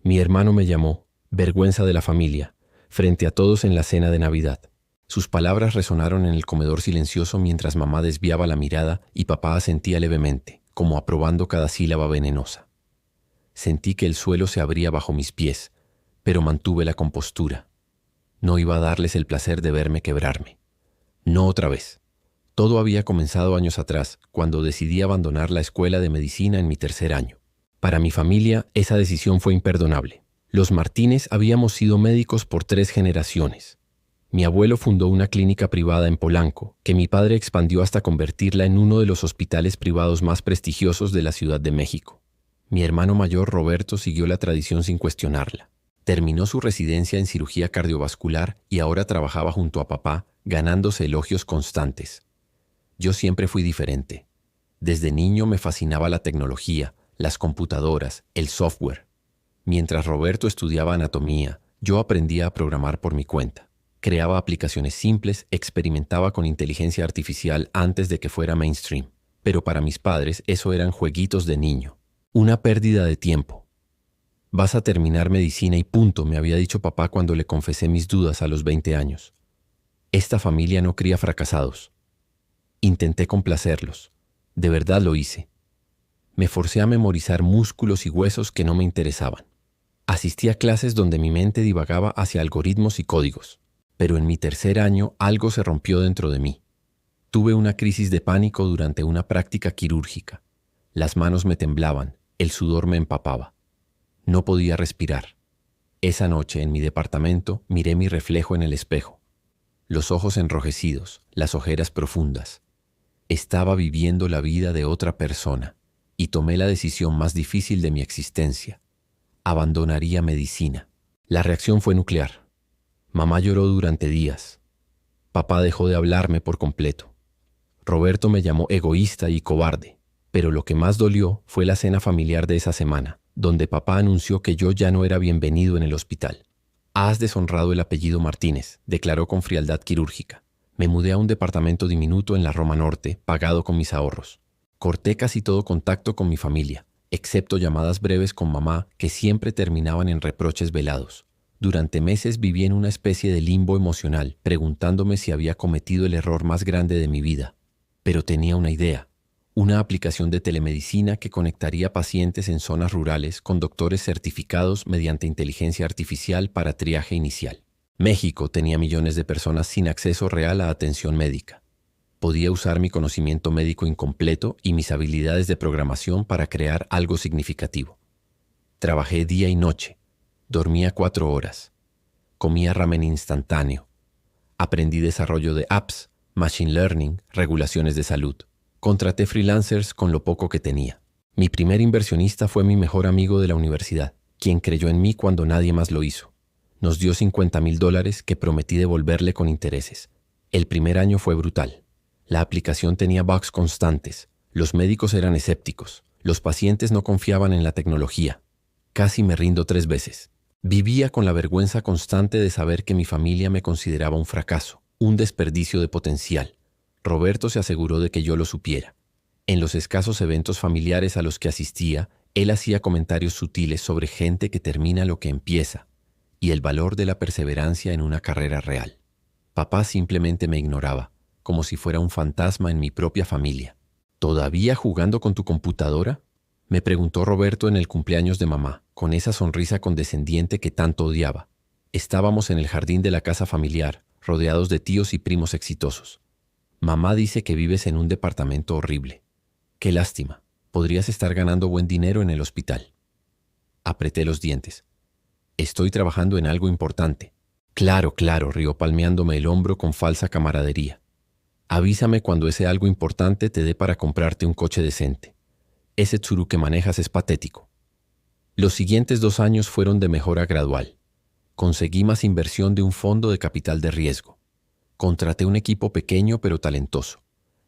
Mi hermano me llamó, vergüenza de la familia, frente a todos en la cena de Navidad. Sus palabras resonaron en el comedor silencioso mientras mamá desviaba la mirada y papá asentía levemente, como aprobando cada sílaba venenosa. Sentí que el suelo se abría bajo mis pies, pero mantuve la compostura. No iba a darles el placer de verme quebrarme. No otra vez. Todo había comenzado años atrás, cuando decidí abandonar la escuela de medicina en mi tercer año. Para mi familia, esa decisión fue imperdonable. Los Martínez habíamos sido médicos por 3 generaciones. Mi abuelo fundó una clínica privada en Polanco, que mi padre expandió hasta convertirla en uno de los hospitales privados más prestigiosos de la Ciudad de México. Mi hermano mayor, Roberto, siguió la tradición sin cuestionarla. Terminó su residencia en cirugía cardiovascular y ahora trabajaba junto a papá, ganándose elogios constantes. Yo siempre fui diferente. Desde niño me fascinaba la tecnología, las computadoras, el software. Mientras Roberto estudiaba anatomía, yo aprendía a programar por mi cuenta. Creaba aplicaciones simples, experimentaba con inteligencia artificial antes de que fuera mainstream. Pero para mis padres eso eran jueguitos de niño. Una pérdida de tiempo. Vas a terminar medicina y punto, me había dicho papá cuando le confesé mis dudas a los 20 años. Esta familia no cría fracasados. Intenté complacerlos. De verdad lo hice. Me forcé a memorizar músculos y huesos que no me interesaban. Asistí a clases donde mi mente divagaba hacia algoritmos y códigos. Pero en mi tercer año algo se rompió dentro de mí. Tuve una crisis de pánico durante una práctica quirúrgica. Las manos me temblaban, el sudor me empapaba. No podía respirar. Esa noche en mi departamento miré mi reflejo en el espejo. Los ojos enrojecidos, las ojeras profundas. Estaba viviendo la vida de otra persona y tomé la decisión más difícil de mi existencia. Abandonaría medicina. La reacción fue nuclear. Mamá lloró durante días. Papá dejó de hablarme por completo. Roberto me llamó egoísta y cobarde, pero lo que más dolió fue la cena familiar de esa semana, donde papá anunció que yo ya no era bienvenido en el hospital. Has deshonrado el apellido Martínez, declaró con frialdad quirúrgica. Me mudé a un departamento diminuto en la Roma Norte, pagado con mis ahorros. Corté casi todo contacto con mi familia, excepto llamadas breves con mamá que siempre terminaban en reproches velados. Durante meses viví en una especie de limbo emocional, preguntándome si había cometido el error más grande de mi vida. Pero tenía una idea, una aplicación de telemedicina que conectaría pacientes en zonas rurales con doctores certificados mediante inteligencia artificial para triaje inicial. México tenía millones de personas sin acceso real a atención médica. Podía usar mi conocimiento médico incompleto y mis habilidades de programación para crear algo significativo. Trabajé día y noche. Dormía 4 horas. Comía ramen instantáneo. Aprendí desarrollo de apps, machine learning, regulaciones de salud. Contraté freelancers con lo poco que tenía. Mi primer inversionista fue mi mejor amigo de la universidad, quien creyó en mí cuando nadie más lo hizo. Nos dio $50,000 que prometí devolverle con intereses. El primer año fue brutal. La aplicación tenía bugs constantes. Los médicos eran escépticos. Los pacientes no confiaban en la tecnología. Casi me rindo 3 veces. Vivía con la vergüenza constante de saber que mi familia me consideraba un fracaso, un desperdicio de potencial. Roberto se aseguró de que yo lo supiera. En los escasos eventos familiares a los que asistía, él hacía comentarios sutiles sobre gente que termina lo que empieza y el valor de la perseverancia en una carrera real. Papá simplemente me ignoraba, como si fuera un fantasma en mi propia familia. ¿Todavía jugando con tu computadora?, me preguntó Roberto en el cumpleaños de mamá, con esa sonrisa condescendiente que tanto odiaba. Estábamos en el jardín de la casa familiar, rodeados de tíos y primos exitosos. Mamá dice que vives en un departamento horrible. Qué lástima, podrías estar ganando buen dinero en el hospital. Apreté los dientes. Estoy trabajando en algo importante. Claro, rió palmeándome el hombro con falsa camaradería. Avísame cuando ese algo importante te dé para comprarte un coche decente. Ese Tsuru que manejas es patético. Los siguientes 2 años fueron de mejora gradual. Conseguí más inversión de un fondo de capital de riesgo. Contraté un equipo pequeño pero talentoso.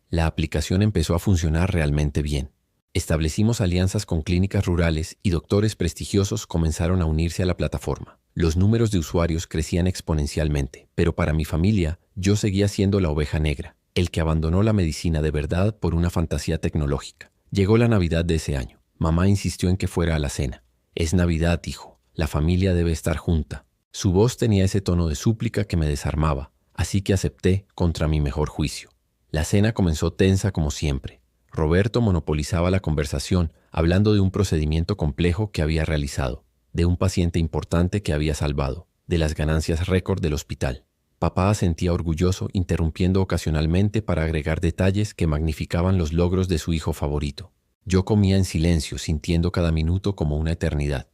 La aplicación empezó a funcionar realmente bien. Establecimos alianzas con clínicas rurales y doctores prestigiosos comenzaron a unirse a la plataforma. Los números de usuarios crecían exponencialmente, pero para mi familia, yo seguía siendo la oveja negra, el que abandonó la medicina de verdad por una fantasía tecnológica. Llegó la Navidad de ese año. Mamá insistió en que fuera a la cena. Es Navidad, hijo. La familia debe estar junta. Su voz tenía ese tono de súplica que me desarmaba, así que acepté contra mi mejor juicio. La cena comenzó tensa como siempre. Roberto monopolizaba la conversación, hablando de un procedimiento complejo que había realizado, de un paciente importante que había salvado, de las ganancias récord del hospital. Papá asentía orgulloso, interrumpiendo ocasionalmente para agregar detalles que magnificaban los logros de su hijo favorito. Yo comía en silencio, sintiendo cada minuto como una eternidad.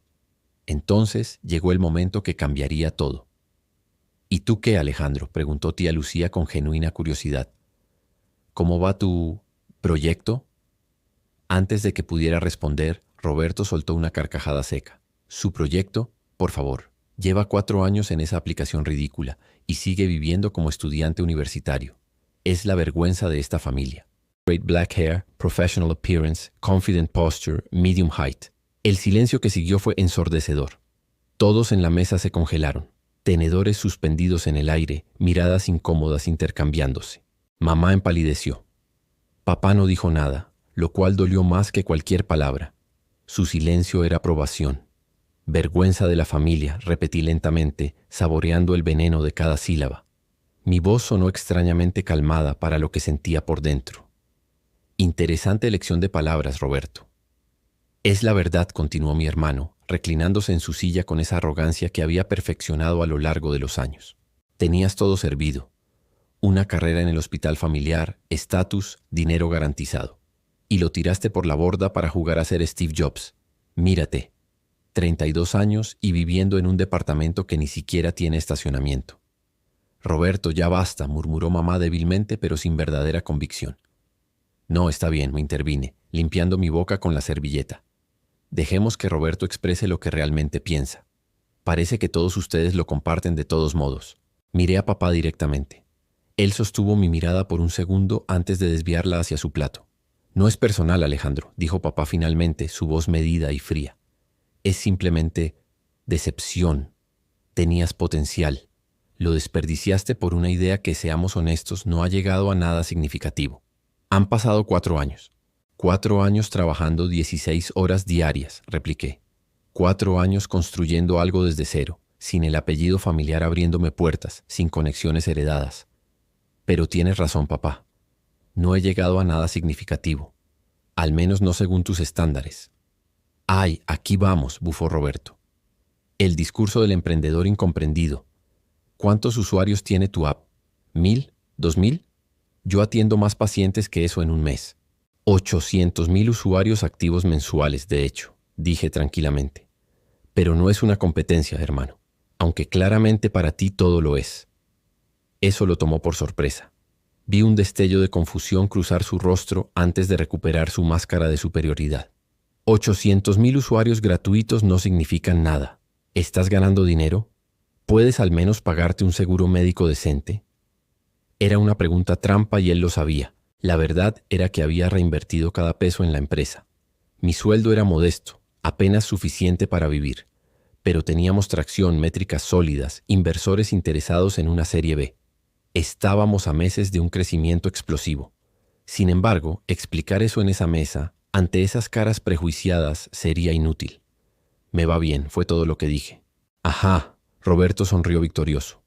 Entonces llegó el momento que cambiaría todo. ¿Y tú qué, Alejandro?, preguntó tía Lucía con genuina curiosidad. ¿Cómo va tu proyecto? Antes de que pudiera responder, Roberto soltó una carcajada seca. Su proyecto, por favor, lleva 4 años en esa aplicación ridícula y sigue viviendo como estudiante universitario. Es la vergüenza de esta familia. Great black hair, professional appearance, confident posture, medium height. El silencio que siguió fue ensordecedor. Todos en la mesa se congelaron. Tenedores suspendidos en el aire, miradas incómodas intercambiándose. Mamá empalideció. Papá no dijo nada, lo cual dolió más que cualquier palabra. Su silencio era aprobación. Vergüenza de la familia, repetí lentamente, saboreando el veneno de cada sílaba. Mi voz sonó extrañamente calmada para lo que sentía por dentro. Interesante elección de palabras, Roberto. Es la verdad, continuó mi hermano, reclinándose en su silla con esa arrogancia que había perfeccionado a lo largo de los años. Tenías todo servido. Una carrera en el hospital familiar, estatus, dinero garantizado. Y lo tiraste por la borda para jugar a ser Steve Jobs. Mírate. 32 años y viviendo en un departamento que ni siquiera tiene estacionamiento. Roberto, ya basta, murmuró mamá débilmente pero sin verdadera convicción. No, está bien, me intervine, limpiando mi boca con la servilleta. Dejemos que Roberto exprese lo que realmente piensa. Parece que todos ustedes lo comparten de todos modos. Miré a papá directamente. Él sostuvo mi mirada por un segundo antes de desviarla hacia su plato. No es personal, Alejandro, dijo papá finalmente, su voz medida y fría. Es simplemente decepción. Tenías potencial. Lo desperdiciaste por una idea que, seamos honestos, no ha llegado a nada significativo. Han pasado 4 años. 4 años trabajando 16 horas diarias, repliqué. 4 años construyendo algo desde cero, sin el apellido familiar abriéndome puertas, sin conexiones heredadas. Pero tienes razón, papá. No he llegado a nada significativo. Al menos no según tus estándares. ¡Ay, aquí vamos!, bufó Roberto. El discurso del emprendedor incomprendido. ¿Cuántos usuarios tiene tu app? ¿1000? ¿2000? Yo atiendo más pacientes que eso en un mes. 800,000 usuarios activos mensuales, de hecho, dije tranquilamente. Pero no es una competencia, hermano, aunque claramente para ti todo lo es. Eso lo tomó por sorpresa. Vi un destello de confusión cruzar su rostro antes de recuperar su máscara de superioridad. 800,000 usuarios gratuitos no significan nada. ¿Estás ganando dinero? ¿Puedes al menos pagarte un seguro médico decente? Era una pregunta trampa y él lo sabía. La verdad era que había reinvertido cada peso en la empresa. Mi sueldo era modesto, apenas suficiente para vivir. Pero teníamos tracción, métricas sólidas, inversores interesados en una serie B. Estábamos a meses de un crecimiento explosivo. Sin embargo, explicar eso en esa mesa, ante esas caras prejuiciadas, sería inútil. Me va bien, fue todo lo que dije. Ajá, Roberto sonrió victorioso.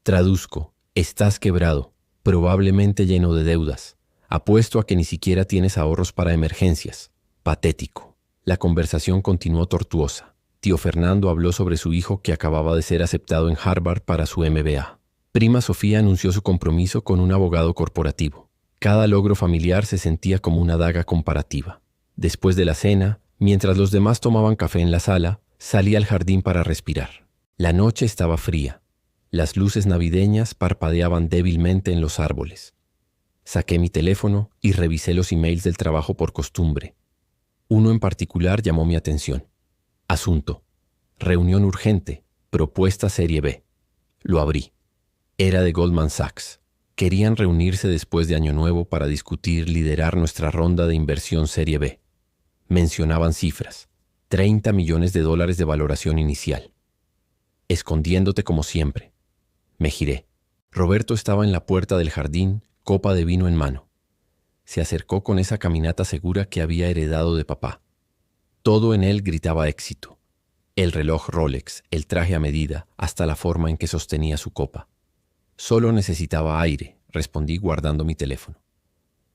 Traduzco, estás quebrado, probablemente lleno de deudas. Apuesto a que ni siquiera tienes ahorros para emergencias. Patético. La conversación continuó tortuosa. Tío Fernando habló sobre su hijo que acababa de ser aceptado en Harvard para su MBA. Prima Sofía anunció su compromiso con un abogado corporativo. Cada logro familiar se sentía como una daga comparativa. Después de la cena, mientras los demás tomaban café en la sala, salí al jardín para respirar. La noche estaba fría. Las luces navideñas parpadeaban débilmente en los árboles. Saqué mi teléfono y revisé los emails del trabajo por costumbre. Uno en particular llamó mi atención. Asunto. Reunión urgente. Propuesta Serie B. Lo abrí. Era de Goldman Sachs. Querían reunirse después de Año Nuevo para discutir liderar nuestra ronda de inversión Serie B. Mencionaban cifras. $30 millones de valoración inicial. Escondiéndote como siempre. Me giré. Roberto estaba en la puerta del jardín, copa de vino en mano. Se acercó con esa caminata segura que había heredado de papá. Todo en él gritaba éxito. El reloj Rolex, el traje a medida, hasta la forma en que sostenía su copa. Solo necesitaba aire, respondí guardando mi teléfono.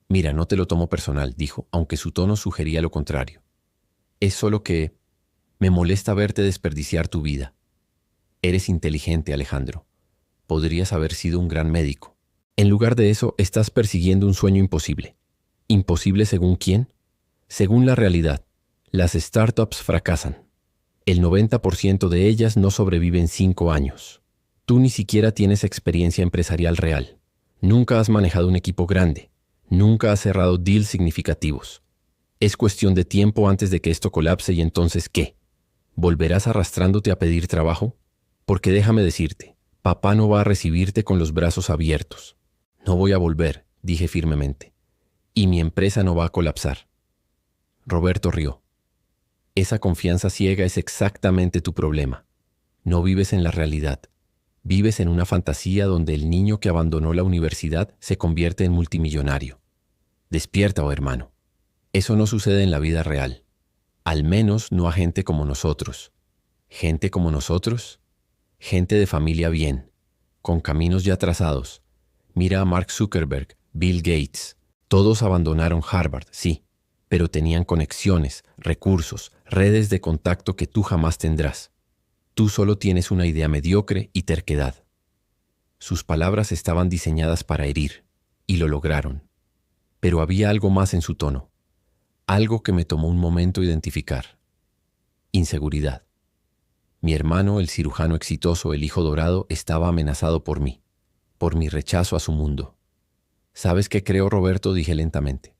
Mira, no te lo tomo personal, dijo, aunque su tono sugería lo contrario. Es solo que me molesta verte desperdiciar tu vida. Eres inteligente, Alejandro. Podrías haber sido un gran médico. En lugar de eso, estás persiguiendo un sueño imposible. ¿Imposible según quién? Según la realidad. Las startups fracasan. El 90% de ellas no sobreviven 5 años. Tú ni siquiera tienes experiencia empresarial real. Nunca has manejado un equipo grande. Nunca has cerrado deals significativos. Es cuestión de tiempo antes de que esto colapse y entonces, ¿qué? ¿Volverás arrastrándote a pedir trabajo? Porque déjame decirte, papá no va a recibirte con los brazos abiertos. No voy a volver, dije firmemente. Y mi empresa no va a colapsar. Roberto rió. Esa confianza ciega es exactamente tu problema. No vives en la realidad. Vives en una fantasía donde el niño que abandonó la universidad se convierte en multimillonario. Despierta, oh hermano. Eso no sucede en la vida real. Al menos no a gente como nosotros. ¿Gente como nosotros? Gente de familia bien, con caminos ya trazados. Mira a Mark Zuckerberg, Bill Gates. Todos abandonaron Harvard, sí, pero tenían conexiones, recursos, redes de contacto que tú jamás tendrás. Tú solo tienes una idea mediocre y terquedad. Sus palabras estaban diseñadas para herir, y lo lograron. Pero había algo más en su tono, algo que me tomó un momento identificar. Inseguridad. Mi hermano, el cirujano exitoso, el hijo dorado, estaba amenazado por mí, por mi rechazo a su mundo. ¿Sabes qué creo, Roberto?, dije lentamente.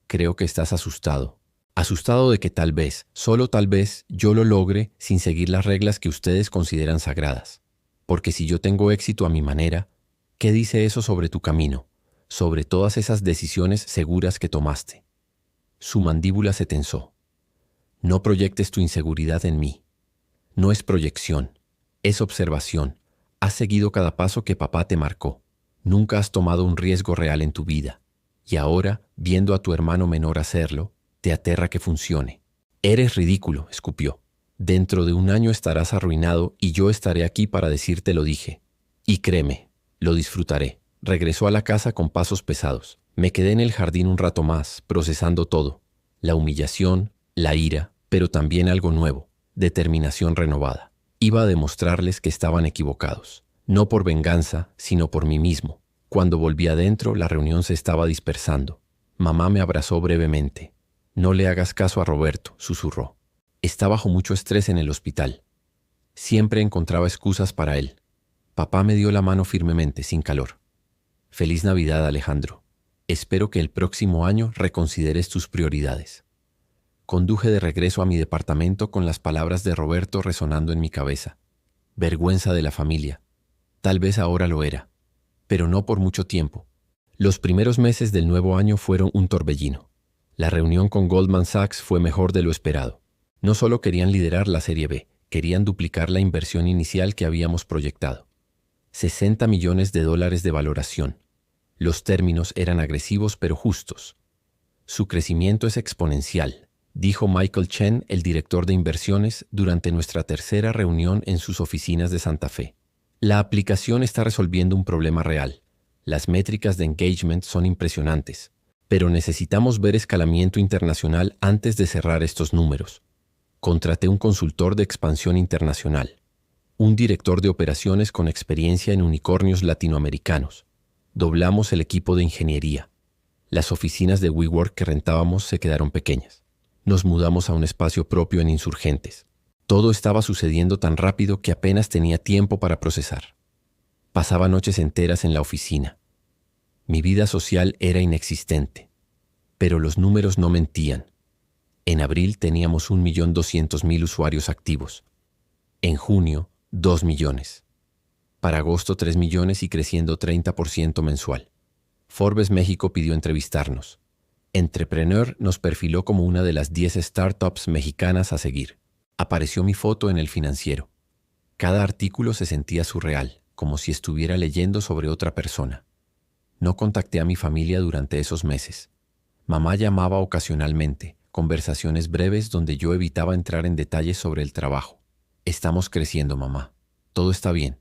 Creo que estás asustado. Asustado de que tal vez, solo tal vez, yo lo logre sin seguir las reglas que ustedes consideran sagradas. Porque si yo tengo éxito a mi manera, ¿qué dice eso sobre tu camino? Sobre todas esas decisiones seguras que tomaste. Su mandíbula se tensó. No proyectes tu inseguridad en mí. No es proyección, es observación. Has seguido cada paso que papá te marcó. Nunca has tomado un riesgo real en tu vida. Y ahora, viendo a tu hermano menor hacerlo, te aterra que funcione. Eres ridículo, escupió. Dentro de un año estarás arruinado y yo estaré aquí para decirte lo dije. Y créeme, lo disfrutaré. Regresó a la casa con pasos pesados. Me quedé en el jardín un rato más, procesando todo. La humillación, la ira, pero también algo nuevo. Determinación renovada. Iba a demostrarles que estaban equivocados. No por venganza, sino por mí mismo. Cuando volví adentro, la reunión se estaba dispersando. Mamá me abrazó brevemente. No le hagas caso a Roberto, susurró. Está bajo mucho estrés en el hospital. Siempre encontraba excusas para él. Papá me dio la mano firmemente, sin calor. Feliz Navidad, Alejandro. Espero que el próximo año reconsideres tus prioridades. Conduje de regreso a mi departamento con las palabras de Roberto resonando en mi cabeza. Vergüenza de la familia. Tal vez ahora lo era, pero no por mucho tiempo. Los primeros meses del nuevo año fueron un torbellino. La reunión con Goldman Sachs fue mejor de lo esperado. No solo querían liderar la Serie B, querían duplicar la inversión inicial que habíamos proyectado. $60 millones de valoración. Los términos eran agresivos pero justos. Su crecimiento es exponencial, dijo Michael Chen, el director de inversiones, durante nuestra tercera reunión en sus oficinas de Santa Fe. La aplicación está resolviendo un problema real. Las métricas de engagement son impresionantes, pero necesitamos ver escalamiento internacional antes de cerrar estos números. Contraté un consultor de expansión internacional, un director de operaciones con experiencia en unicornios latinoamericanos. Doblamos el equipo de ingeniería. Las oficinas de WeWork que rentábamos se quedaron pequeñas. Nos mudamos a un espacio propio en Insurgentes. Todo estaba sucediendo tan rápido que apenas tenía tiempo para procesar. Pasaba noches enteras en la oficina. Mi vida social era inexistente, pero los números no mentían. En abril teníamos 1.200.000 usuarios activos. En junio, 2 millones. Para agosto, 3 millones y creciendo 30% mensual. Forbes México pidió entrevistarnos. Entrepreneur nos perfiló como una de las 10 startups mexicanas a seguir. Apareció mi foto en El Financiero. Cada artículo se sentía surreal, como si estuviera leyendo sobre otra persona. No contacté a mi familia durante esos meses. Mamá llamaba ocasionalmente, conversaciones breves donde yo evitaba entrar en detalles sobre el trabajo. Estamos creciendo, mamá. Todo está bien.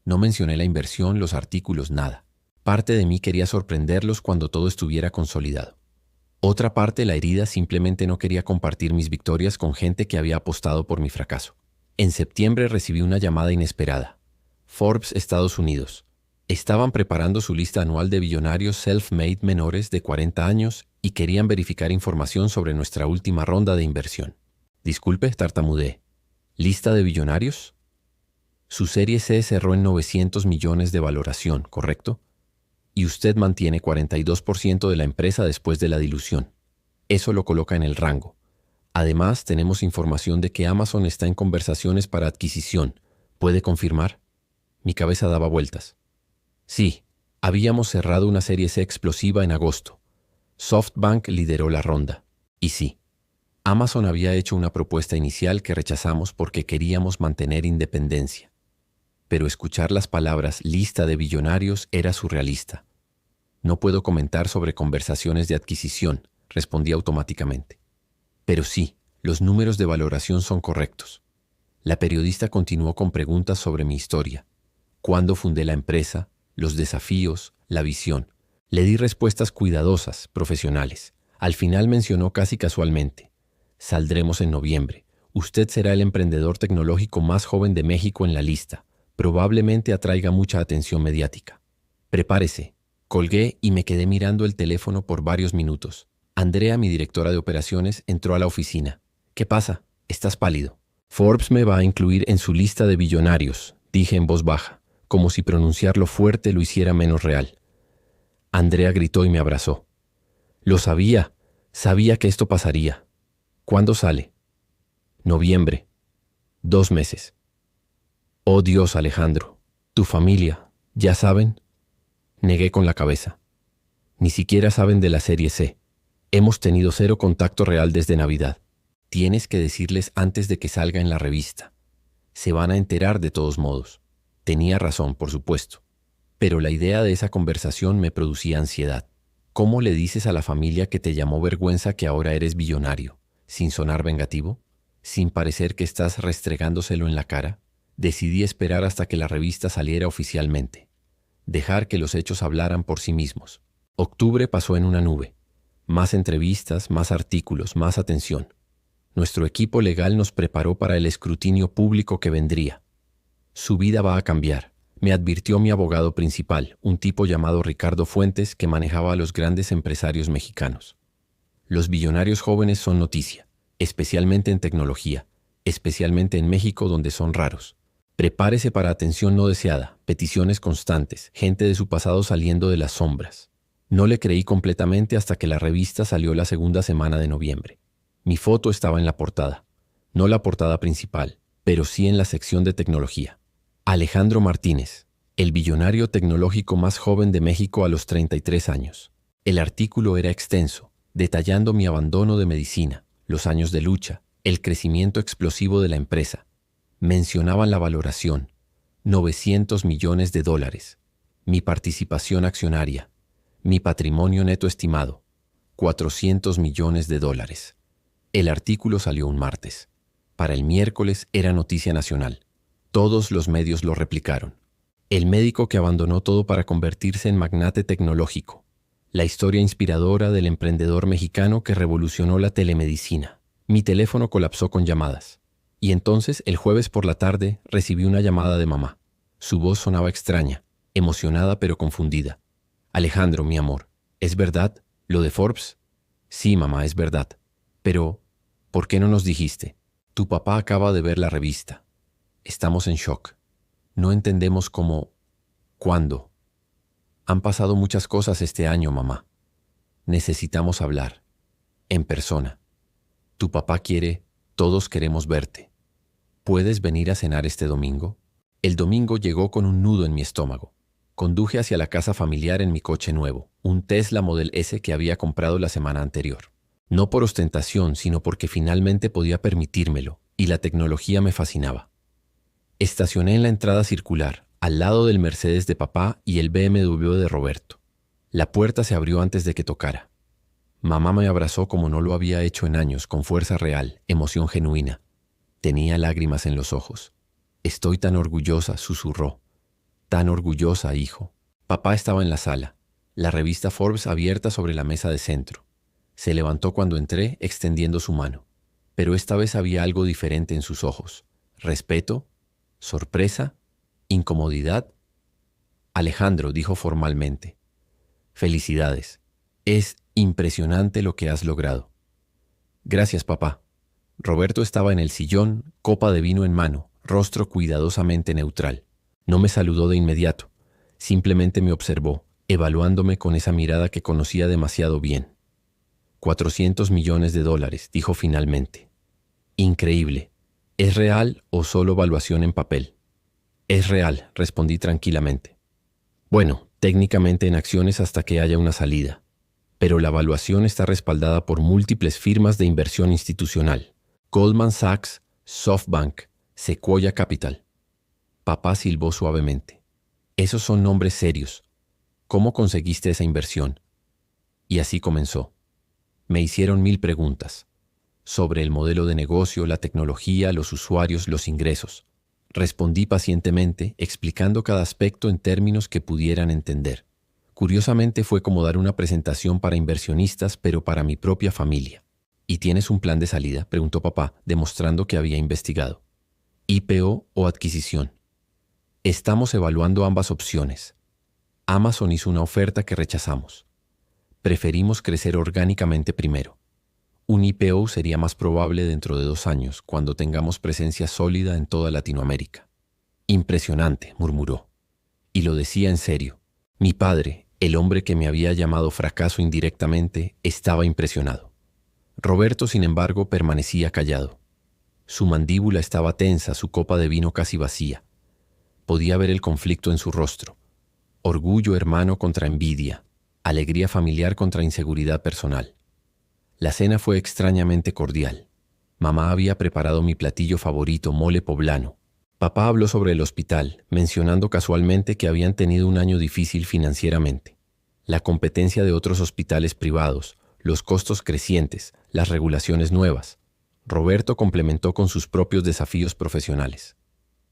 No mencioné la inversión, los artículos, nada. Parte de mí quería sorprenderlos cuando todo estuviera consolidado. Otra parte, la herida, simplemente no quería compartir mis victorias con gente que había apostado por mi fracaso. En septiembre recibí una llamada inesperada. Forbes, Estados Unidos. Estaban preparando su lista anual de billonarios self-made menores de 40 años y querían verificar información sobre nuestra última ronda de inversión. Disculpe, tartamudeé. ¿Lista de billonarios? Su serie C cerró en 900 millones de valoración, ¿correcto? Y usted mantiene 42% de la empresa después de la dilución. Eso lo coloca en el rango. Además, tenemos información de que Amazon está en conversaciones para adquisición. ¿Puede confirmar? Mi cabeza daba vueltas. Sí, habíamos cerrado una serie C explosiva en agosto. SoftBank lideró la ronda. Y sí, Amazon había hecho una propuesta inicial que rechazamos porque queríamos mantener independencia. Pero escuchar las palabras lista de billonarios era surrealista. No puedo comentar sobre conversaciones de adquisición, respondí automáticamente. Pero sí, los números de valoración son correctos. La periodista continuó con preguntas sobre mi historia. ¿Cuándo fundé la empresa? Los desafíos, la visión. Le di respuestas cuidadosas, profesionales. Al final mencionó casi casualmente: saldremos en noviembre. Usted será el emprendedor tecnológico más joven de México en la lista. Probablemente atraiga mucha atención mediática. Prepárese. Colgué y me quedé mirando el teléfono por varios minutos. Andrea, mi directora de operaciones, entró a la oficina. ¿Qué pasa? Estás pálido. Forbes me va a incluir en su lista de billonarios, dije en voz baja, como si pronunciarlo fuerte lo hiciera menos real. Andrea gritó y me abrazó. Lo sabía. Sabía que esto pasaría. ¿Cuándo sale? Noviembre. 2 meses. Oh Dios, Alejandro. ¿Tu familia? ¿Ya saben? Negué con la cabeza. Ni siquiera saben de la serie C. Hemos tenido 0 contacto real desde Navidad. Tienes que decirles antes de que salga en la revista. Se van a enterar de todos modos. Tenía razón, por supuesto. Pero la idea de esa conversación me producía ansiedad. ¿Cómo le dices a la familia que te llamó vergüenza que ahora eres billonario? ¿Sin sonar vengativo? ¿Sin parecer que estás restregándoselo en la cara? Decidí esperar hasta que la revista saliera oficialmente. Dejar que los hechos hablaran por sí mismos. Octubre pasó en una nube. Más entrevistas, más artículos, más atención. Nuestro equipo legal nos preparó para el escrutinio público que vendría. Su vida va a cambiar, me advirtió mi abogado principal, un tipo llamado Ricardo Fuentes que manejaba a los grandes empresarios mexicanos. Los billonarios jóvenes son noticia, especialmente en tecnología, especialmente en México donde son raros. Prepárese para atención no deseada, peticiones constantes, gente de su pasado saliendo de las sombras. No le creí completamente hasta que la revista salió la segunda semana de noviembre. Mi foto estaba en la portada, no la portada principal, pero sí en la sección de tecnología. Alejandro Martínez, el billonario tecnológico más joven de México a los 33 años. El artículo era extenso, detallando mi abandono de medicina, los años de lucha, el crecimiento explosivo de la empresa. Mencionaban la valoración, $900 millones, mi participación accionaria, mi patrimonio neto estimado, $400 millones. El artículo salió un martes. Para el miércoles era noticia nacional. Todos los medios lo replicaron. El médico que abandonó todo para convertirse en magnate tecnológico. La historia inspiradora del emprendedor mexicano que revolucionó la telemedicina. Mi teléfono colapsó con llamadas. Y entonces, el jueves por la tarde, recibí una llamada de mamá. Su voz sonaba extraña, emocionada pero confundida. Alejandro, mi amor, ¿es verdad lo de Forbes? Sí, mamá, es verdad. Pero, ¿por qué no nos dijiste? Tu papá acaba de ver la revista. Estamos en shock. No entendemos cómo... ¿Cuándo? Han pasado muchas cosas este año, mamá. Necesitamos hablar. En persona. Tu papá quiere... Todos queremos verte. ¿Puedes venir a cenar este domingo? El domingo llegó con un nudo en mi estómago. Conduje hacia la casa familiar en mi coche nuevo, un Tesla Model S que había comprado la semana anterior. No por ostentación, sino porque finalmente podía permitírmelo, y la tecnología me fascinaba. Estacioné en la entrada circular, al lado del Mercedes de papá y el BMW de Roberto. La puerta se abrió antes de que tocara. Mamá me abrazó como no lo había hecho en años, con fuerza real, emoción genuina. Tenía lágrimas en los ojos. Estoy tan orgullosa, susurró. Tan orgullosa, hijo. Papá estaba en la sala, la revista Forbes abierta sobre la mesa de centro. Se levantó cuando entré, extendiendo su mano. Pero esta vez había algo diferente en sus ojos. Respeto, sorpresa, incomodidad. Alejandro, dijo formalmente. Felicidades. Es impresionante lo que has logrado. Gracias, papá. Roberto estaba en el sillón, copa de vino en mano, rostro cuidadosamente neutral. No me saludó de inmediato. Simplemente me observó, evaluándome con esa mirada que conocía demasiado bien. 400 millones de dólares, dijo finalmente. Increíble. ¿Es real o solo valuación en papel? Es real, respondí tranquilamente. Bueno, técnicamente en acciones hasta que haya una salida. Pero la evaluación está respaldada por múltiples firmas de inversión institucional. Goldman Sachs, SoftBank, Sequoia Capital. Papá silbó suavemente. Esos son nombres serios. ¿Cómo conseguiste esa inversión? Y así comenzó. Me hicieron 1000 preguntas. Sobre el modelo de negocio, la tecnología, los usuarios, los ingresos. Respondí pacientemente, explicando cada aspecto en términos que pudieran entender. Curiosamente fue como dar una presentación para inversionistas, pero para mi propia familia. ¿Y tienes un plan de salida?, preguntó papá, demostrando que había investigado. ¿IPO o adquisición? Estamos evaluando ambas opciones. Amazon hizo una oferta que rechazamos. Preferimos crecer orgánicamente primero. Un IPO sería más probable dentro de 2 años, cuando tengamos presencia sólida en toda Latinoamérica. Impresionante, murmuró. Y lo decía en serio. Mi padre, el hombre que me había llamado fracaso indirectamente, estaba impresionado. Roberto, sin embargo, permanecía callado. Su mandíbula estaba tensa, su copa de vino casi vacía. Podía ver el conflicto en su rostro. Orgullo hermano contra envidia, alegría familiar contra inseguridad personal. La cena fue extrañamente cordial. Mamá había preparado mi platillo favorito, mole poblano. Papá habló sobre el hospital, mencionando casualmente que habían tenido un año difícil financieramente. La competencia de otros hospitales privados, los costos crecientes, las regulaciones nuevas. Roberto complementó con sus propios desafíos profesionales.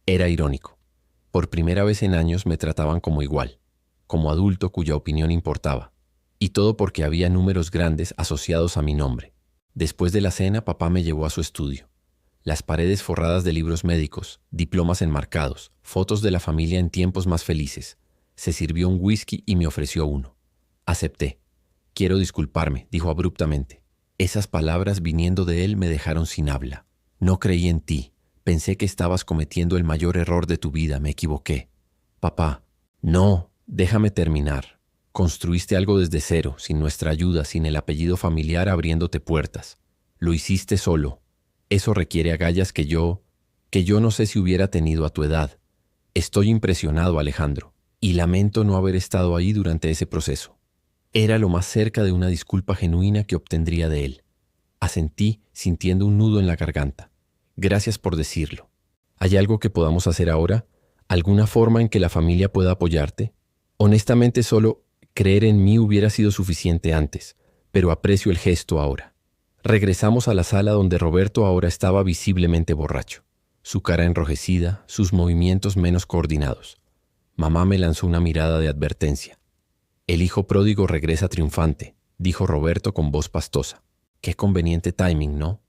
Era irónico. Por primera vez en años me trataban como igual, como adulto cuya opinión importaba. Y todo porque había números grandes asociados a mi nombre. Después de la cena, papá me llevó a su estudio. Las paredes forradas de libros médicos, diplomas enmarcados, fotos de la familia en tiempos más felices. Se sirvió un whisky y me ofreció uno. Acepté. Quiero disculparme, dijo abruptamente. Esas palabras viniendo de él me dejaron sin habla. No creí en ti. Pensé que estabas cometiendo el mayor error de tu vida. Me equivoqué. Papá. No, déjame terminar. Construiste algo desde cero, sin nuestra ayuda, sin el apellido familiar abriéndote puertas. Lo hiciste solo. Eso requiere agallas que yo no sé si hubiera tenido a tu edad. Estoy impresionado, Alejandro, y lamento no haber estado ahí durante ese proceso. Era lo más cerca de una disculpa genuina que obtendría de él. Asentí, sintiendo un nudo en la garganta. Gracias por decirlo. ¿Hay algo que podamos hacer ahora? ¿Alguna forma en que la familia pueda apoyarte? Honestamente, solo creer en mí hubiera sido suficiente antes, pero aprecio el gesto ahora. Regresamos a la sala donde Roberto ahora estaba visiblemente borracho, su cara enrojecida, sus movimientos menos coordinados. Mamá me lanzó una mirada de advertencia. El hijo pródigo regresa triunfante, dijo Roberto con voz pastosa. Qué conveniente timing, ¿no?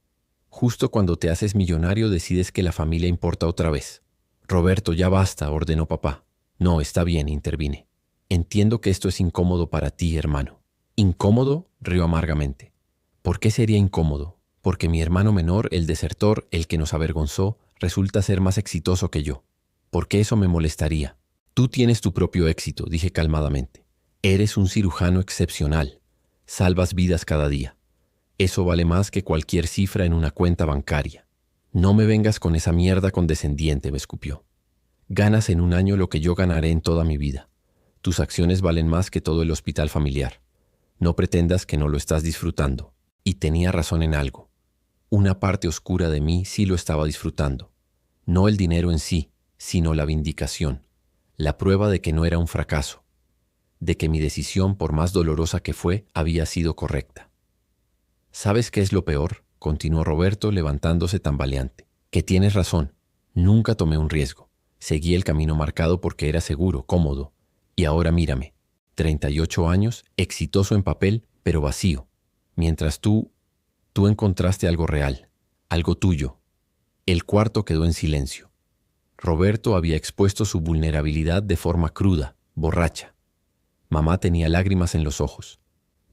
Justo cuando te haces millonario decides que la familia importa otra vez. Roberto, ya basta, ordenó papá. No, está bien, intervine. Entiendo que esto es incómodo para ti, hermano. ¿Incómodo?, rió amargamente. ¿Por qué sería incómodo? Porque mi hermano menor, el desertor, el que nos avergonzó, resulta ser más exitoso que yo. ¿Por qué eso me molestaría? Tú tienes tu propio éxito, dije calmadamente. Eres un cirujano excepcional. Salvas vidas cada día. Eso vale más que cualquier cifra en una cuenta bancaria. No me vengas con esa mierda condescendiente, me escupió. Ganas en un año lo que yo ganaré en toda mi vida. Tus acciones valen más que todo el hospital familiar. No pretendas que no lo estás disfrutando. Y tenía razón en algo. Una parte oscura de mí sí lo estaba disfrutando. No el dinero en sí, sino la vindicación. La prueba de que no era un fracaso. De que mi decisión, por más dolorosa que fue, había sido correcta. ¿Sabes qué es lo peor?, continuó Roberto levantándose tambaleante. Que tienes razón. Nunca tomé un riesgo. Seguí el camino marcado porque era seguro, cómodo. Y ahora mírame. 38 años, exitoso en papel, pero vacío. Mientras tú encontraste algo real, algo tuyo. El cuarto quedó en silencio. Roberto había expuesto su vulnerabilidad de forma cruda, borracha. Mamá tenía lágrimas en los ojos.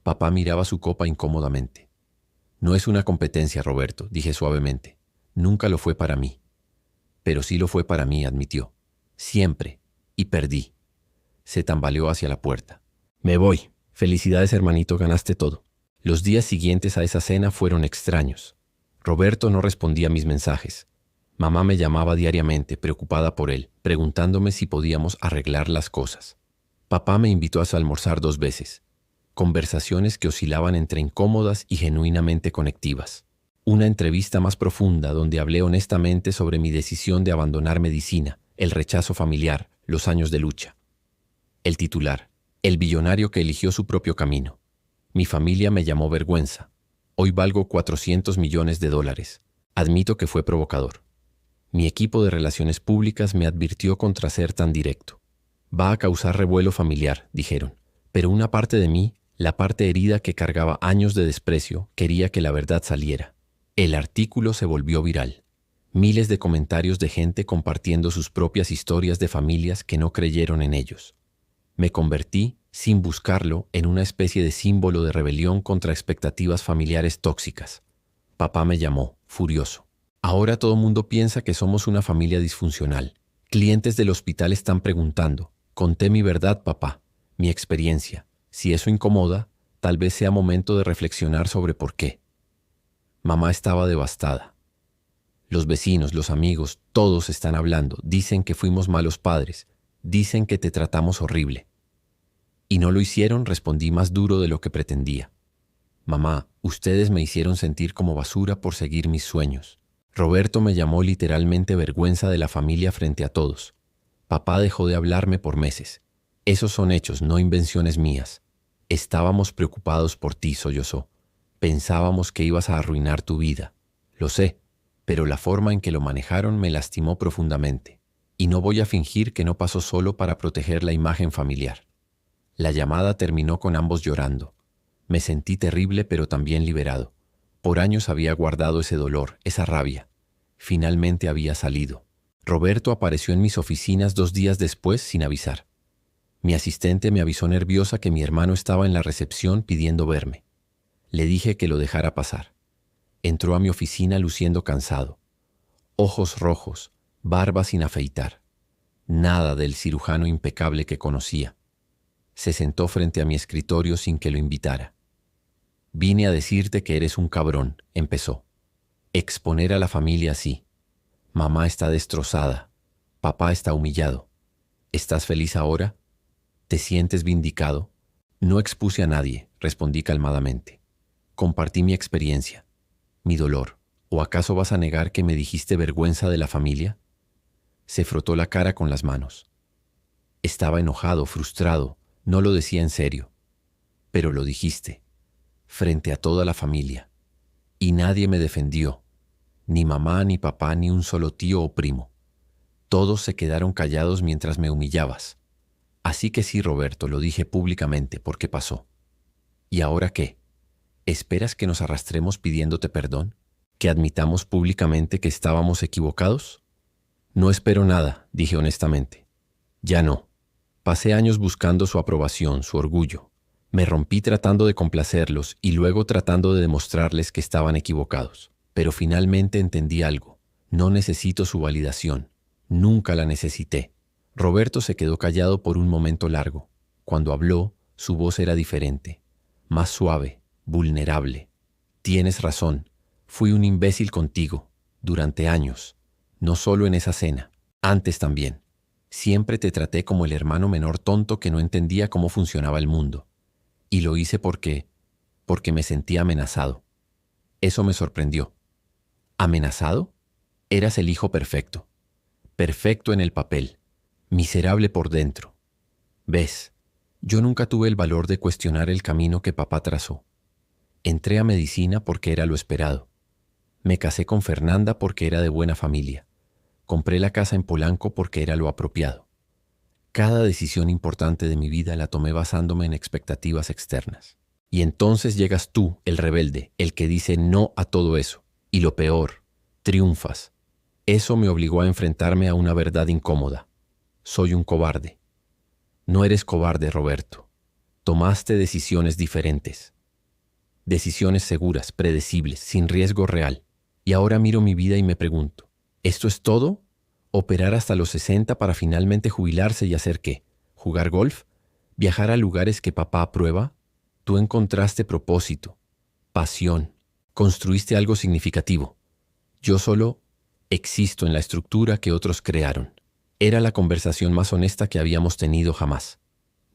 Papá miraba su copa incómodamente. No es una competencia, Roberto, dije suavemente. Nunca lo fue para mí. Pero sí lo fue para mí, admitió. Siempre. Y perdí. Se tambaleó hacia la puerta. Me voy. Felicidades, hermanito, ganaste todo. Los días siguientes a esa cena fueron extraños. Roberto no respondía a mis mensajes. Mamá me llamaba diariamente, preocupada por él, preguntándome si podíamos arreglar las cosas. Papá me invitó a almorzar 2 veces. Conversaciones que oscilaban entre incómodas y genuinamente conectivas. Una entrevista más profunda donde hablé honestamente sobre mi decisión de abandonar medicina, el rechazo familiar, los años de lucha. El titular: el billonario que eligió su propio camino. Mi familia me llamó vergüenza. Hoy valgo $400 millones. Admito que fue provocador. Mi equipo de relaciones públicas me advirtió contra ser tan directo. Va a causar revuelo familiar, dijeron, pero una parte de mí, la parte herida que cargaba años de desprecio, quería que la verdad saliera. El artículo se volvió viral. Miles de comentarios de gente compartiendo sus propias historias de familias que no creyeron en ellos. Me convertí, sin buscarlo, en una especie de símbolo de rebelión contra expectativas familiares tóxicas. Papá me llamó, furioso. Ahora todo mundo piensa que somos una familia disfuncional. Clientes del hospital están preguntando. Conté mi verdad, papá, mi experiencia. Si eso incomoda, tal vez sea momento de reflexionar sobre por qué. Mamá estaba devastada. Los vecinos, los amigos, todos están hablando. Dicen que fuimos malos padres. Dicen que te tratamos horrible. Y no lo hicieron, respondí más duro de lo que pretendía. Mamá, ustedes me hicieron sentir como basura por seguir mis sueños. Roberto me llamó literalmente vergüenza de la familia frente a todos. Papá dejó de hablarme por meses. Esos son hechos, no invenciones mías. Estábamos preocupados por ti, sollozó. Pensábamos que ibas a arruinar tu vida. Lo sé, pero la forma en que lo manejaron me lastimó profundamente. Y no voy a fingir que no pasó solo para proteger la imagen familiar. La llamada terminó con ambos llorando. Me sentí terrible pero también liberado. Por años había guardado ese dolor, esa rabia. Finalmente había salido. Roberto apareció en mis oficinas 2 días después sin avisar. Mi asistente me avisó nerviosa que mi hermano estaba en la recepción pidiendo verme. Le dije que lo dejara pasar. Entró a mi oficina luciendo cansado. Ojos rojos, barba sin afeitar. Nada del cirujano impecable que conocía. Se sentó frente a mi escritorio sin que lo invitara. Vine a decirte que eres un cabrón, empezó. Exponer a la familia así. Mamá está destrozada. Papá está humillado. ¿Estás feliz ahora? ¿Te sientes vindicado? No expuse a nadie, respondí calmadamente. Compartí mi experiencia, mi dolor. ¿O acaso vas a negar que me dijiste vergüenza de la familia? Se frotó la cara con las manos. Estaba enojado, frustrado, no lo decía en serio. Pero lo dijiste, frente a toda la familia. Y nadie me defendió, ni mamá, ni papá, ni un solo tío o primo. Todos se quedaron callados mientras me humillabas. Así que sí, Roberto, lo dije públicamente porque pasó. ¿Y ahora qué? ¿Esperas que nos arrastremos pidiéndote perdón? ¿Que admitamos públicamente que estábamos equivocados? No espero nada, dije honestamente. Ya no. Pasé años buscando su aprobación, su orgullo. Me rompí tratando de complacerlos y luego tratando de demostrarles que estaban equivocados. Pero finalmente entendí algo. No necesito su validación. Nunca la necesité. Roberto se quedó callado por un momento largo. Cuando habló, su voz era diferente, más suave, vulnerable. Tienes razón. Fui un imbécil contigo, durante años. No solo en esa cena, antes también. Siempre te traté como el hermano menor tonto que no entendía cómo funcionaba el mundo. Y lo hice porque me sentía amenazado. Eso me sorprendió. ¿Amenazado? Eras el hijo perfecto. Perfecto en el papel. Miserable por dentro. ¿Ves? Yo nunca tuve el valor de cuestionar el camino que papá trazó. Entré a medicina porque era lo esperado. Me casé con Fernanda porque era de buena familia. Compré la casa en Polanco porque era lo apropiado. Cada decisión importante de mi vida la tomé basándome en expectativas externas. Y entonces llegas tú, el rebelde, el que dice no a todo eso. Y lo peor, triunfas. Eso me obligó a enfrentarme a una verdad incómoda. Soy un cobarde. No eres cobarde, Roberto. Tomaste decisiones diferentes. Decisiones seguras, predecibles, sin riesgo real. Y ahora miro mi vida y me pregunto, ¿esto es todo? ¿Operar hasta los 60 para finalmente jubilarse y hacer qué? ¿Jugar golf? ¿Viajar a lugares que papá aprueba? Tú encontraste propósito, pasión, construiste algo significativo. Yo solo existo en la estructura que otros crearon. Era la conversación más honesta que habíamos tenido jamás.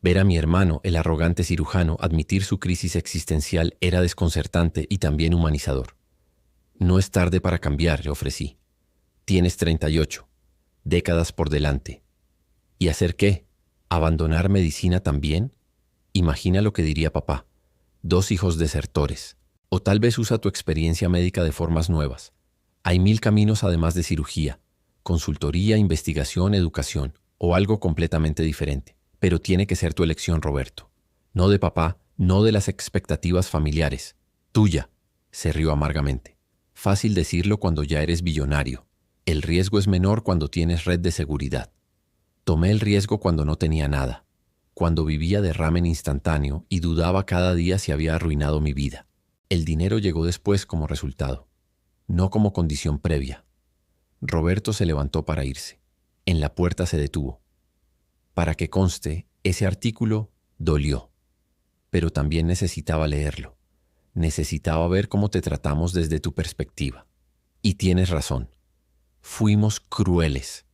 Ver a mi hermano, el arrogante cirujano, admitir su crisis existencial era desconcertante y también humanizador. No es tarde para cambiar, le ofrecí. Tienes 38, décadas por delante. ¿Y hacer qué? ¿Abandonar medicina también? Imagina lo que diría papá. 2 hijos desertores. O tal vez usa tu experiencia médica de formas nuevas. Hay 1000 caminos además de cirugía, consultoría, investigación, educación, o algo completamente diferente. Pero tiene que ser tu elección, Roberto. No de papá, no de las expectativas familiares. Tuya, se rió amargamente. Fácil decirlo cuando ya eres billonario. El riesgo es menor cuando tienes red de seguridad. Tomé el riesgo cuando no tenía nada, cuando vivía de ramen instantáneo y dudaba cada día si había arruinado mi vida. El dinero llegó después como resultado, no como condición previa. Roberto se levantó para irse. En la puerta se detuvo. Para que conste, ese artículo dolió, pero también necesitaba leerlo. Necesitaba ver cómo te tratamos desde tu perspectiva. Y tienes razón. Fuimos crueles.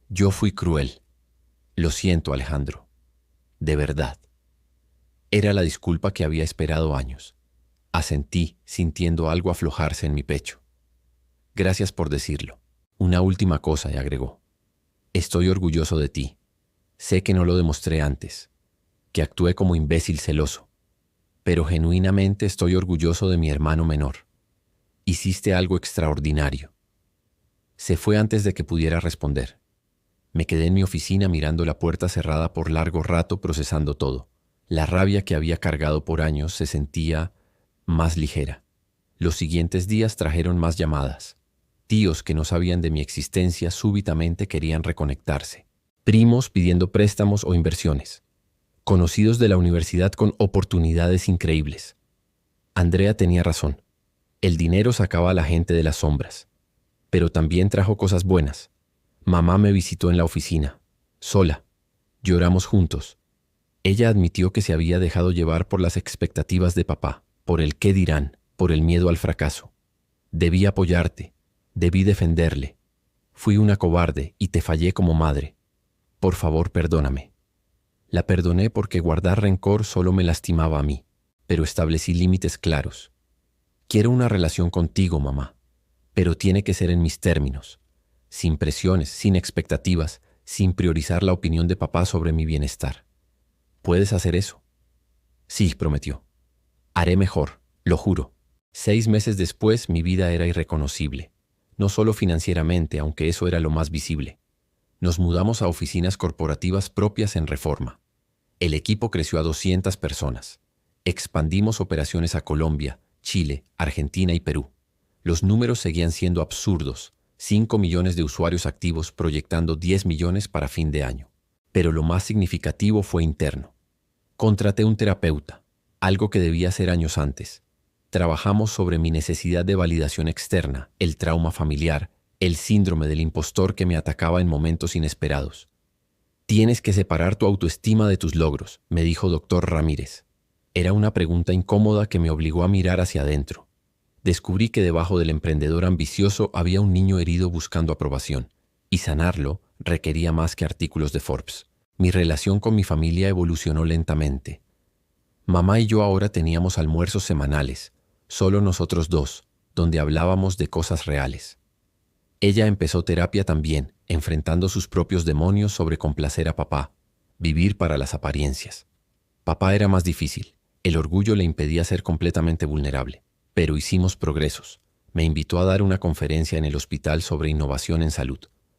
Yo fui cruel. Lo siento, Alejandro. De verdad. Era la disculpa que había esperado años. Asentí, sintiendo algo aflojarse en mi pecho. Gracias por decirlo. Una última cosa, y agregó. Estoy orgulloso de ti. Sé que no lo demostré antes, que actué como imbécil celoso, pero genuinamente estoy orgulloso de mi hermano menor. Hiciste algo extraordinario. Se fue antes de que pudiera responder. Me quedé en mi oficina mirando la puerta cerrada por largo rato procesando todo. La rabia que había cargado por años se sentía más ligera. Los siguientes días trajeron más llamadas. Tíos que no sabían de mi existencia súbitamente querían reconectarse. Primos pidiendo préstamos o inversiones. Conocidos de la universidad con oportunidades increíbles. Andrea tenía razón. El dinero sacaba a la gente de las sombras. Pero también trajo cosas buenas. Mamá me visitó en la oficina, sola. Lloramos juntos. Ella admitió que se había dejado llevar por las expectativas de papá, por el qué dirán, por el miedo al fracaso. Debí apoyarte, debí defenderle. Fui una cobarde y te fallé como madre. Por favor, perdóname. La perdoné porque guardar rencor solo me lastimaba a mí, pero establecí límites claros. Quiero una relación contigo, mamá, pero tiene que ser en mis términos, sin presiones, sin expectativas, sin priorizar la opinión de papá sobre mi bienestar. ¿Puedes hacer eso? Sí, prometió. Haré mejor, lo juro. 6 meses después mi vida era irreconocible, no solo financieramente, aunque eso era lo más visible. Nos mudamos a oficinas corporativas propias en Reforma. El equipo creció a 200 personas. Expandimos operaciones a Colombia, Chile, Argentina y Perú. Los números seguían siendo absurdos. 5 millones de usuarios activos proyectando 10 millones para fin de año. Pero lo más significativo fue interno. Contraté un terapeuta, algo que debía hacer años antes. Trabajamos sobre mi necesidad de validación externa, el trauma familiar, el síndrome del impostor que me atacaba en momentos inesperados. Tienes que separar tu autoestima de tus logros, me dijo Dr. Ramírez. Era una pregunta incómoda que me obligó a mirar hacia adentro. Descubrí que debajo del emprendedor ambicioso había un niño herido buscando aprobación, y sanarlo requería más que artículos de Forbes. Mi relación con mi familia evolucionó lentamente. Mamá y yo ahora teníamos almuerzos semanales, solo nosotros dos, donde hablábamos de cosas reales. Ella empezó terapia también, enfrentando sus propios demonios sobre complacer a papá, vivir para las apariencias. Papá era más difícil. El orgullo le impedía ser completamente vulnerable. Pero hicimos progresos. Me invitó a dar una conferencia en el hospital sobre innovación en salud.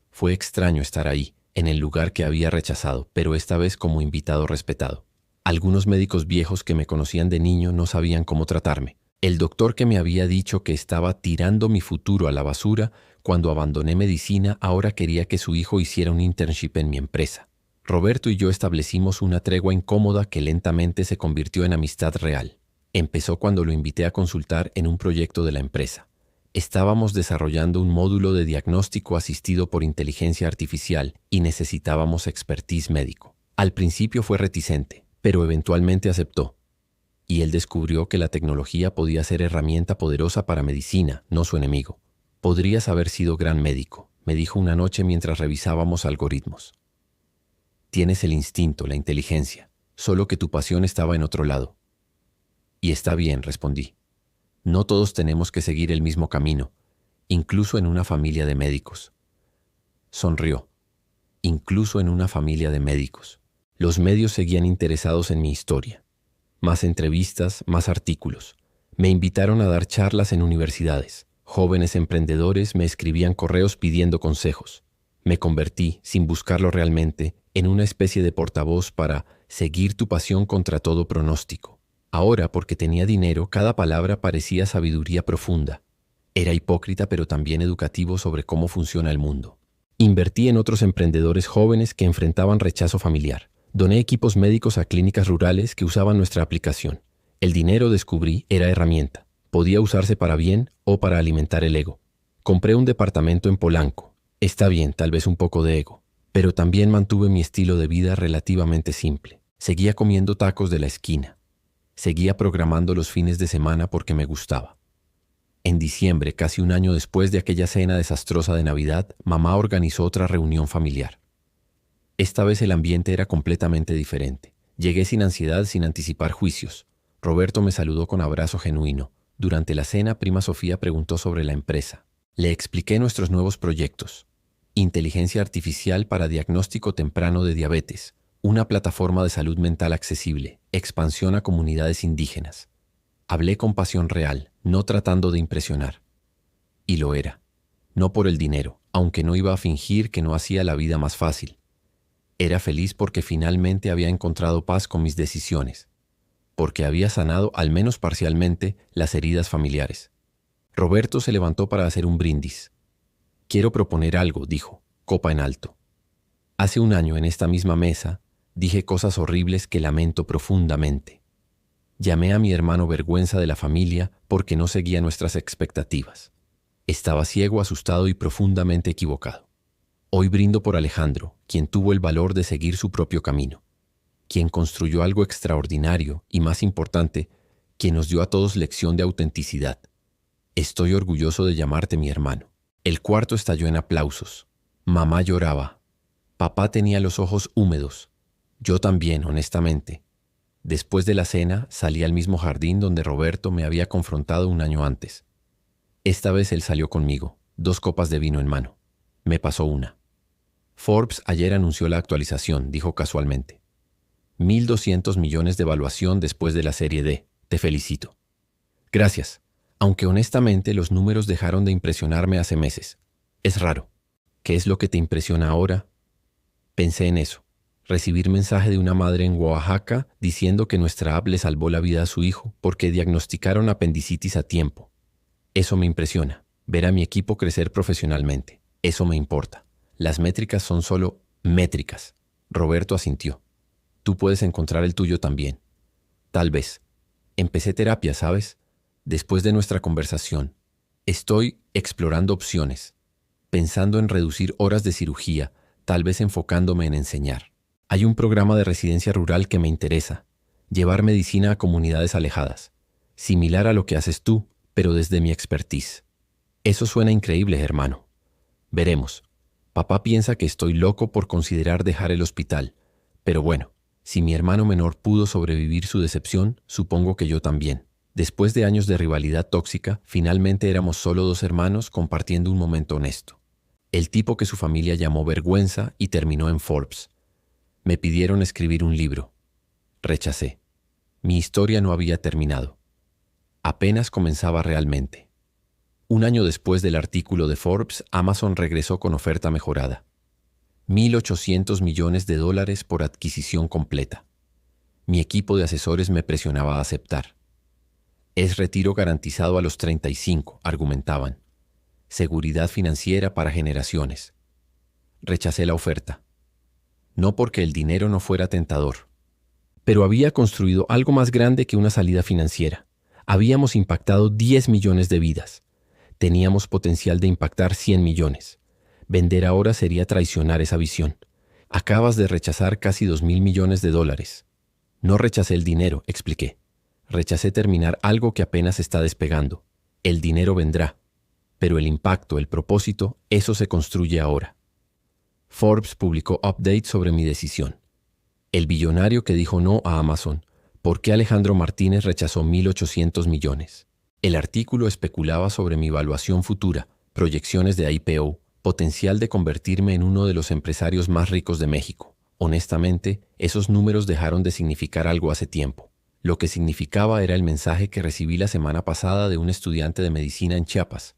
Fue extraño estar ahí, en el lugar que había rechazado, pero esta vez como invitado respetado. Algunos médicos viejos que me conocían de niño no sabían cómo tratarme. El doctor que me había dicho que estaba tirando mi futuro a la basura cuando abandoné medicina ahora quería que su hijo hiciera un internship en mi empresa. Roberto y yo establecimos una tregua incómoda que lentamente se convirtió en amistad real. Empezó cuando lo invité a consultar en un proyecto de la empresa. Estábamos desarrollando un módulo de diagnóstico asistido por inteligencia artificial y necesitábamos expertise médico. Al principio fue reticente, pero eventualmente aceptó. Y él descubrió que la tecnología podía ser herramienta poderosa para medicina, no su enemigo. Podrías haber sido gran médico, me dijo una noche mientras revisábamos algoritmos. Tienes el instinto, la inteligencia, solo que tu pasión estaba en otro lado. Y está bien, respondí. No todos tenemos que seguir el mismo camino, incluso en una familia de médicos. Sonrió. Incluso en una familia de médicos. Los medios seguían interesados en mi historia. Más entrevistas, más artículos. Me invitaron a dar charlas en universidades. Jóvenes emprendedores me escribían correos pidiendo consejos. Me convertí, sin buscarlo realmente, en una especie de portavoz para seguir tu pasión contra todo pronóstico. Ahora, porque tenía dinero, cada palabra parecía sabiduría profunda. Era hipócrita, pero también educativo sobre cómo funciona el mundo. Invertí en otros emprendedores jóvenes que enfrentaban rechazo familiar. Doné equipos médicos a clínicas rurales que usaban nuestra aplicación. El dinero, descubrí, era herramienta. Podía usarse para bien o para alimentar el ego. Compré un departamento en Polanco. Está bien, tal vez un poco de ego. Pero también mantuve mi estilo de vida relativamente simple. Seguía comiendo tacos de la esquina. Seguía programando los fines de semana porque me gustaba. En diciembre, casi un año después de aquella cena desastrosa de Navidad, mamá organizó otra reunión familiar. Esta vez el ambiente era completamente diferente. Llegué sin ansiedad, sin anticipar juicios. Roberto me saludó con abrazo genuino. Durante la cena, prima Sofía preguntó sobre la empresa. Le expliqué nuestros nuevos proyectos. Inteligencia artificial para diagnóstico temprano de diabetes. Una plataforma de salud mental accesible, expansión a comunidades indígenas. Hablé con pasión real, no tratando de impresionar. Y lo era. No por el dinero, aunque no iba a fingir que no hacía la vida más fácil. Era feliz porque finalmente había encontrado paz con mis decisiones, porque había sanado, al menos parcialmente, las heridas familiares. Roberto se levantó para hacer un brindis. Quiero proponer algo, dijo, copa en alto. Hace un año en esta misma mesa, dije cosas horribles que lamento profundamente. Llamé a mi hermano vergüenza de la familia porque no seguía nuestras expectativas. Estaba ciego, asustado y profundamente equivocado. Hoy brindo por Alejandro, quien tuvo el valor de seguir su propio camino, quien construyó algo extraordinario y, más importante, quien nos dio a todos lección de autenticidad. Estoy orgulloso de llamarte mi hermano. El cuarto estalló en aplausos. Mamá lloraba. Papá tenía los ojos húmedos. Yo también, honestamente. Después de la cena, salí al mismo jardín donde Roberto me había confrontado un año antes. Esta vez él salió conmigo, 2 copas de vino en mano. Me pasó una. Forbes ayer anunció la actualización, dijo casualmente. 1.200 millones de evaluación después de la serie D. Te felicito. Gracias, aunque honestamente los números dejaron de impresionarme hace meses. Es raro. ¿Qué es lo que te impresiona ahora? Pensé en eso. Recibir mensaje de una madre en Oaxaca diciendo que nuestra app le salvó la vida a su hijo porque diagnosticaron apendicitis a tiempo. Eso me impresiona. Ver a mi equipo crecer profesionalmente. Eso me importa. Las métricas son solo métricas. Roberto asintió. Tú puedes encontrar el tuyo también. Tal vez. Empecé terapia, ¿sabes? Después de nuestra conversación. Estoy explorando opciones. Pensando en reducir horas de cirugía, tal vez enfocándome en enseñar. Hay un programa de residencia rural que me interesa. Llevar medicina a comunidades alejadas. Similar a lo que haces tú, pero desde mi expertise. Eso suena increíble, hermano. Veremos. Papá piensa que estoy loco por considerar dejar el hospital. Pero bueno, si mi hermano menor pudo sobrevivir su decepción, supongo que yo también. Después de años de rivalidad tóxica, finalmente éramos solo 2 hermanos compartiendo un momento honesto. El tipo que su familia llamó vergüenza y terminó en Forbes. Me pidieron escribir un libro. Rechacé. Mi historia no había terminado. Apenas comenzaba realmente. Un año después del artículo de Forbes, Amazon regresó con oferta mejorada. $1.800 millones por adquisición completa. Mi equipo de asesores me presionaba a aceptar. Es retiro garantizado a los 35, argumentaban. Seguridad financiera para generaciones. Rechacé la oferta. No porque el dinero no fuera tentador. Pero había construido algo más grande que una salida financiera. Habíamos impactado 10 millones de vidas. Teníamos potencial de impactar 100 millones. Vender ahora sería traicionar esa visión. Acabas de rechazar casi $2.000 millones. No rechacé el dinero, expliqué. Rechacé terminar algo que apenas está despegando. El dinero vendrá. Pero el impacto, el propósito, eso se construye ahora. Forbes publicó updates sobre mi decisión. El billonario que dijo no a Amazon. ¿Por qué Alejandro Martínez rechazó 1.800 millones? El artículo especulaba sobre mi valuación futura, proyecciones de IPO, potencial de convertirme en uno de los empresarios más ricos de México. Honestamente, esos números dejaron de significar algo hace tiempo. Lo que significaba era el mensaje que recibí la semana pasada de un estudiante de medicina en Chiapas.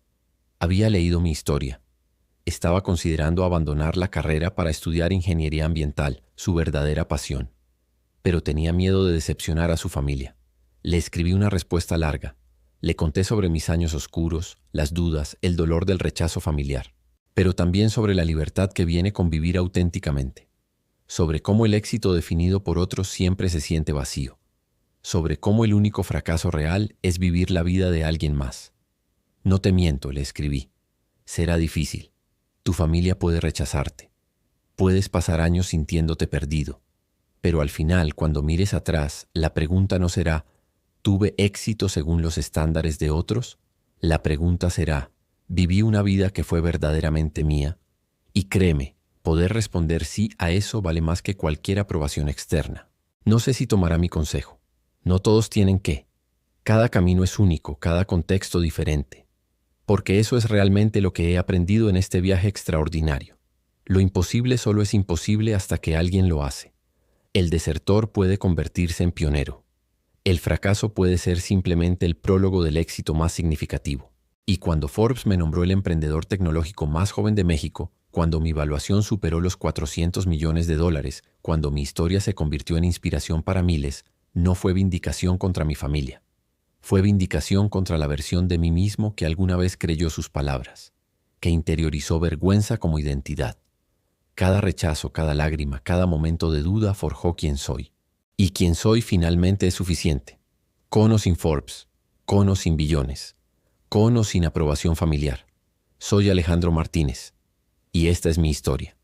Había leído mi historia. Estaba considerando abandonar la carrera para estudiar ingeniería ambiental, su verdadera pasión. Pero tenía miedo de decepcionar a su familia. Le escribí una respuesta larga. Le conté sobre mis años oscuros, las dudas, el dolor del rechazo familiar, pero también sobre la libertad que viene con vivir auténticamente, sobre cómo el éxito definido por otros siempre se siente vacío, sobre cómo el único fracaso real es vivir la vida de alguien más. No te miento, le escribí. Será difícil. Tu familia puede rechazarte. Puedes pasar años sintiéndote perdido. Pero al final, cuando mires atrás, la pregunta no será ¿tuve éxito según los estándares de otros? La pregunta será ¿viví una vida que fue verdaderamente mía? Y créeme, poder responder sí a eso vale más que cualquier aprobación externa. No sé si tomará mi consejo. No todos tienen que. Cada camino es único, cada contexto diferente. Porque eso es realmente lo que he aprendido en este viaje extraordinario. Lo imposible solo es imposible hasta que alguien lo hace. El desertor puede convertirse en pionero. El fracaso puede ser simplemente el prólogo del éxito más significativo. Y cuando Forbes me nombró el emprendedor tecnológico más joven de México, cuando mi valuación superó los $400 millones, cuando mi historia se convirtió en inspiración para miles, no fue vindicación contra mi familia. Fue vindicación contra la versión de mí mismo que alguna vez creyó sus palabras, que interiorizó vergüenza como identidad. Cada rechazo, cada lágrima, cada momento de duda forjó quién soy. Y quien soy finalmente es suficiente. Con o sin Forbes, con o sin billones, con o sin aprobación familiar. Soy Alejandro Martínez. Y esta es mi historia.